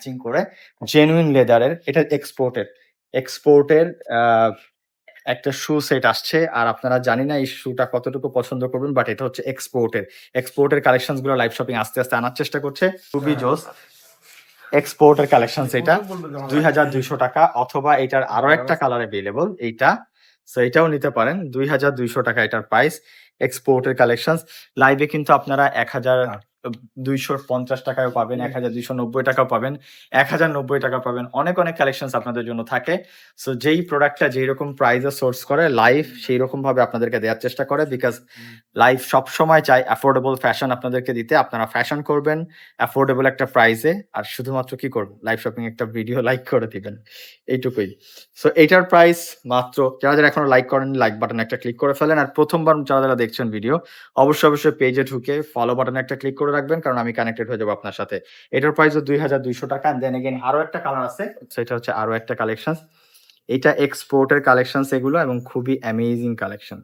Matching করে genuine লেদারের, এটা এক্সপোর্টের একটা শু সেট আসছে। আর আপনারা জানি না এই শুটা কতটুকু পছন্দ করবেন, বাট এটা হচ্ছে এক্সপোর্টের কালেকশনস গুলো লাইভ শপিং আস্তে আস্তে আনার চেষ্টা করছে। খুবই জোস এক্সপোর্টের কালেকশন, এটা 2200 টাকা, অথবা এটার আরো একটা কালার অ্যাভেলেবল এইটা, সো এটাও নিতে পারেন। 2200 টাকা এটার প্রাইস। এক্সপোর্টের কালেকশন লাইভে কিন্তু আপনারা 1250 টাকায় পাবেন, 1290 টাকাও পাবেন, 1090 টাকা পাবেন, অনেক অনেক কালেকশন আপনাদের জন্য থাকে। সো যেই প্রোডাক্টটা যেই রকম প্রাইসে সোর্স করে লাইভ সেই রকম ভাবে আপনাদেরকে দেওয়ার চেষ্টা করে, বিকজ লাইভ সবসময় চাই অ্যাফোর্ডেবল ফ্যাশন আপনাদেরকে দিতে। আপনারা ফ্যাশন করবেন অ্যাফোর্ডেবল একটা প্রাইসে, আর শুধুমাত্র কি করবেন, লাইভ শপিং একটা ভিডিও লাইক করে দিবেন, এইটুকুই। সো এইটার প্রাইস মাত্র, যারা যারা এখনো লাইক করেন লাইক বাটনে একটা ক্লিক করে ফেলেন, আর প্রথমবার যারা যারা দেখছেন ভিডিও অবশ্যই পেজে ঢুকে ফলো বাটনে একটা ক্লিক করে রাখবেন, কারণ আমি কানেক্টেড হয়ে যাবো আপনার সাথে। এটার প্রাইস 2200 টাকা। দেন এগেইন আরো একটা কালার আছে, সেটা হচ্ছে আরো একটা কালেকশন। এটা এক্সপোর্টের কালেকশন এগুলো, এবং খুবই অ্যামেজিং কালেকশন।